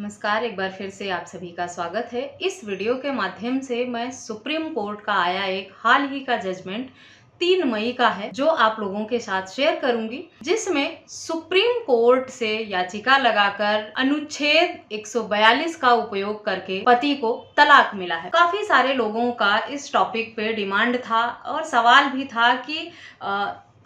नमस्कार, एक बार फिर से आप सभी का स्वागत है। इस वीडियो के माध्यम से मैं सुप्रीम कोर्ट का आया एक हाल ही का जजमेंट 3 मई का है जो आप लोगों के साथ शेयर करूंगी, जिसमें सुप्रीम कोर्ट से याचिका लगाकर अनुच्छेद 142 का उपयोग करके पति को तलाक मिला है। काफी सारे लोगों का इस टॉपिक पे डिमांड था और सवाल भी था कि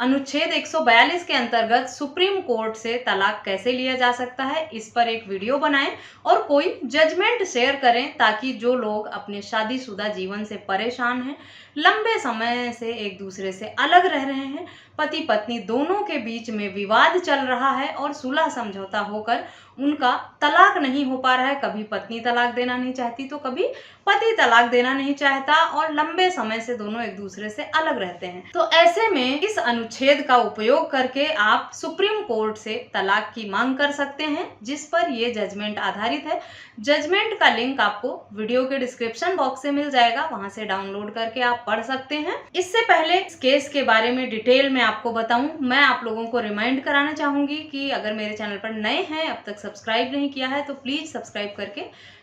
अनुच्छेद 142 के अंतर्गत सुप्रीम कोर्ट से तलाक कैसे लिया जा सकता है। इस पर एक वीडियो बनाएं और कोई जजमेंट शेयर करें ताकि जो लोग अपने शादीशुदा जीवन से परेशान हैं, लंबे समय से एक दूसरे से अलग रह रहे हैं, पति पत्नी दोनों के बीच में विवाद चल रहा है और सुलह समझौता होकर उनका तलाक नहीं हो पा रहा है, कभी पत्नी तलाक देना नहीं चाहती तो कभी पति तलाक देना नहीं चाहता और लंबे समय से दोनों एक दूसरे से अलग रहते हैं। तो ऐसे में इस अनुच्छेद का उपयोग करके आप सुप्रीम कोर्ट से तलाक की मांग कर सकते हैं, जिस पर ये जजमेंट आधारित है। जजमेंट का लिंक आपको वीडियो के डिस्क्रिप्शन बॉक्स से मिल जाएगा, वहां से डाउनलोड करके आप पढ़ सकते हैं। इससे पहले इस केस के बारे में डिटेल में आपको बताऊं, मैं आप लोगों को रिमाइंड कराना चाहूंगी कि अगर मेरे चैनल पर नए हैं, अब तक सब्सक्राइब नहीं किया है तो प्लीज सब्सक्राइब करके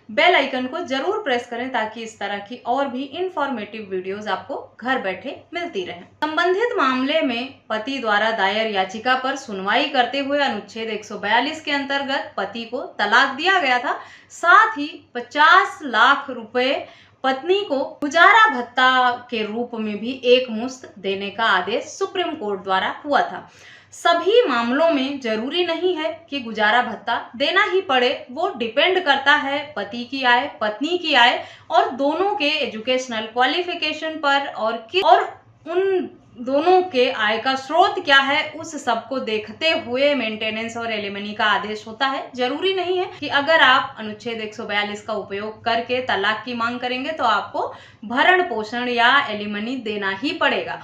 बेल आइकन को जरूर प्रेस करें ताकि इस तरह की और भी इंफॉर्मेटिव वीडियोस आपको घर बैठे मिलती रहें। संबंधित मामले में पति द्वारा दायर याचिका पर सुनवाई करते हुए अनुच्छेद 142 के अंतर्गत पति को तलाक दिया गया था। साथ ही 50 लाख रुपए पत्नी को गुजारा भत्ता के रूप में भी एक मुश्त देने का आदेश सुप्रीम कोर्ट द्वारा हुआ था। सभी मामलों में जरूरी नहीं है कि गुजारा भत्ता देना ही पड़े, वो डिपेंड करता है पति की आय, पत्नी की आय और दोनों के एजुकेशनल क्वालिफिकेशन पर और उन दोनों के आय का स्रोत क्या है, उस सब को देखते हुए मेंटेनेंस और एलिमनी का आदेश होता है। जरूरी नहीं है कि अगर आप अनुच्छेद 142 का उपयोग करके तलाक की मांग करेंगे तो आपको भरण पोषण या एलिमनी देना ही पड़ेगा।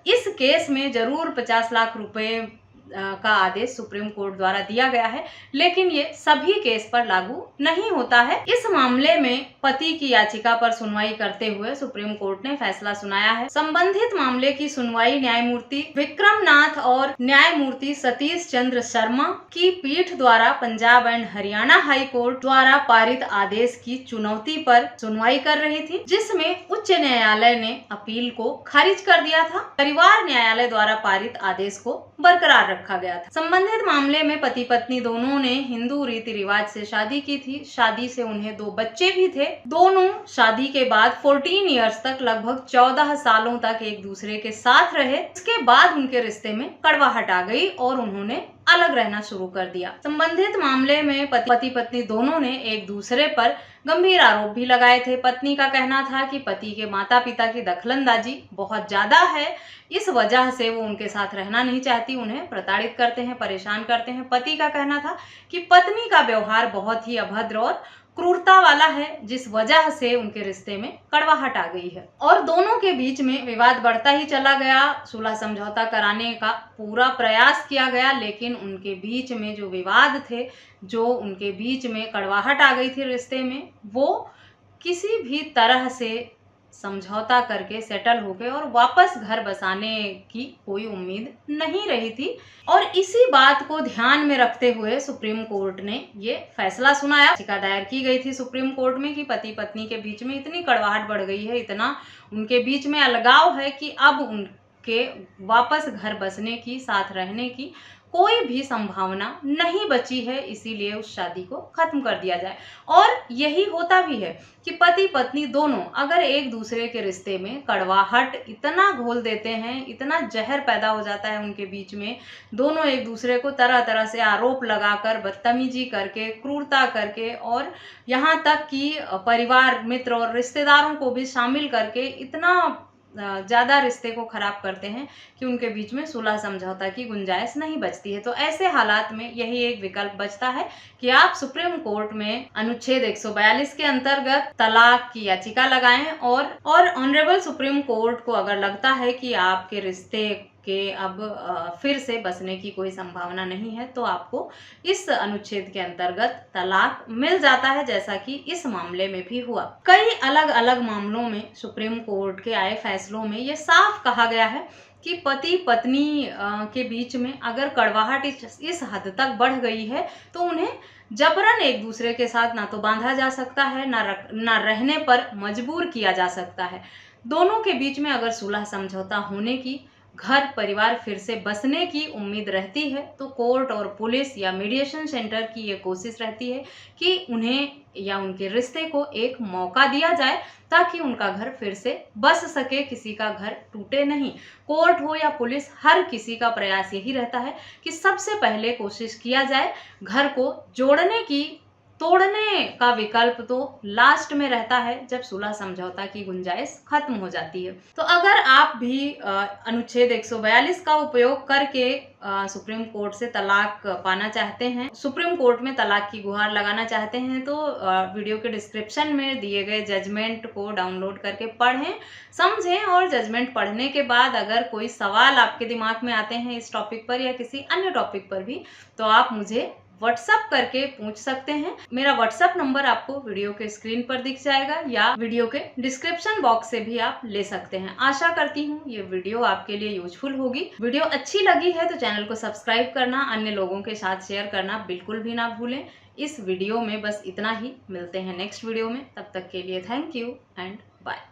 इस केस में जरूर 50 लाख रुपए का आदेश सुप्रीम कोर्ट द्वारा दिया गया है, लेकिन ये सभी केस पर लागू नहीं होता है। इस मामले में पति की याचिका पर सुनवाई करते हुए सुप्रीम कोर्ट ने फैसला सुनाया है। संबंधित मामले की सुनवाई न्यायमूर्ति विक्रम नाथ और न्यायमूर्ति सतीश चंद्र शर्मा की पीठ द्वारा Punjab and Haryana high court द्वारा पारित आदेश की चुनौती पर सुनवाई कर रही थी, जिसमें उच्च न्यायालय ने अपील को खारिज कर दिया था। परिवार न्यायालय द्वारा पारित आदेश को बरकरार रखा गया था। संबंधित मामले में पति पत्नी दोनों ने हिंदू रीति रिवाज से शादी की थी। शादी से उन्हें 2 बच्चे भी थे। दोनों शादी के बाद 14 इयर्स तक लगभग 14 सालों तक एक दूसरे के साथ रहे। इसके बाद उनके रिश्ते में कड़वाहट आ गई और उन्होंने अलग रहना शुरू कर दिया। संबंधित मामले में पति पत्नी दोनों ने एक दूसरे पर गंभीर आरोप भी लगाए थे। पत्नी का कहना था कि पति के माता पिता की दखलंदाजी बहुत ज्यादा है, इस वजह से वो उनके साथ रहना नहीं चाहती, उन्हें प्रताड़ित करते हैं, परेशान करते हैं। पति का कहना था कि पत्नी का व्यवहार बहुत ही अभद्र और क्रूरता वाला है, जिस वजह से उनके रिश्ते में कड़वाहट आ गई है और दोनों के बीच में विवाद बढ़ता ही चला गया। सुलह समझौता कराने का पूरा प्रयास किया गया, लेकिन उनके बीच में जो विवाद थे, जो उनके बीच में कड़वाहट आ गई थी रिश्ते में, वो किसी भी तरह से समझौता करके सेटल हो गए और वापस घर बसाने की कोई उम्मीद नहीं रही थी। और इसी बात को ध्यान में रखते हुए सुप्रीम कोर्ट ने ये फैसला सुनाया। याचिका दायर की गई थी सुप्रीम कोर्ट में कि पति पत्नी के बीच में इतनी कड़वाहट बढ़ गई है, इतना उनके बीच में अलगाव है कि अब उनके वापस घर बसने की, साथ रहने की कोई भी संभावना नहीं बची है, इसीलिए उस शादी को खत्म कर दिया जाए। और यही होता भी है कि पति पत्नी दोनों अगर एक दूसरे के रिश्ते में कड़वाहट इतना घोल देते हैं, इतना जहर पैदा हो जाता है उनके बीच में, दोनों एक दूसरे को तरह तरह से आरोप लगाकर, बदतमीजी करके, क्रूरता करके और यहाँ तक कि परिवार, मित्र और रिश्तेदारों को भी शामिल करके इतना ज्यादा रिश्ते को खराब करते हैं कि उनके बीच में सुलह समझौता की गुंजाइश नहीं बचती है। तो ऐसे हालात में यही एक विकल्प बचता है कि आप सुप्रीम कोर्ट में अनुच्छेद 142 के अंतर्गत तलाक की याचिका लगाएं और ऑनरेबल सुप्रीम कोर्ट को अगर लगता है कि आपके रिश्ते के अब फिर से बसने की कोई संभावना नहीं है तो आपको इस अनुच्छेद के अंतर्गत तलाक मिल जाता है, जैसा कि इस मामले में भी हुआ। कई अलग अलग मामलों में सुप्रीम कोर्ट के आए फैसलों में ये साफ कहा गया है कि पति पत्नी के बीच में अगर कड़वाहट इस हद तक बढ़ गई है तो उन्हें जबरन एक दूसरे के साथ ना तो बांधा जा सकता है, ना रहने पर मजबूर किया जा सकता है। दोनों के बीच में अगर सुलह समझौता होने की, घर परिवार फिर से बसने की उम्मीद रहती है तो कोर्ट और पुलिस या मीडिएशन सेंटर की ये कोशिश रहती है कि उन्हें या उनके रिश्ते को एक मौका दिया जाए ताकि उनका घर फिर से बस सके, किसी का घर टूटे नहीं। कोर्ट हो या पुलिस, हर किसी का प्रयास यही रहता है कि सबसे पहले कोशिश किया जाए घर को जोड़ने की। तोड़ने का विकल्प तो लास्ट में रहता है जब सुलह समझौता की गुंजाइश खत्म हो जाती है। तो अगर आप भी अनुच्छेद 142 का उपयोग करके सुप्रीम कोर्ट से तलाक पाना चाहते हैं, सुप्रीम कोर्ट में तलाक की गुहार लगाना चाहते हैं, तो वीडियो के डिस्क्रिप्शन में दिए गए जजमेंट को डाउनलोड करके पढ़ें, समझें, और जजमेंट पढ़ने के बाद अगर कोई सवाल आपके दिमाग में आते हैं इस टॉपिक पर या किसी अन्य टॉपिक पर भी, तो आप मुझे व्हाट्सएप करके पूछ सकते हैं। मेरा व्हाट्सएप नंबर आपको वीडियो के स्क्रीन पर दिख जाएगा या वीडियो के डिस्क्रिप्शन बॉक्स से भी आप ले सकते हैं। आशा करती हूँ ये वीडियो आपके लिए यूजफुल होगी। वीडियो अच्छी लगी है तो चैनल को सब्सक्राइब करना, अन्य लोगों के साथ शेयर करना बिल्कुल भी ना भूलें। इस वीडियो में बस इतना ही, मिलते हैं नेक्स्ट वीडियो में, तब तक के लिए थैंक यू एंड बाय।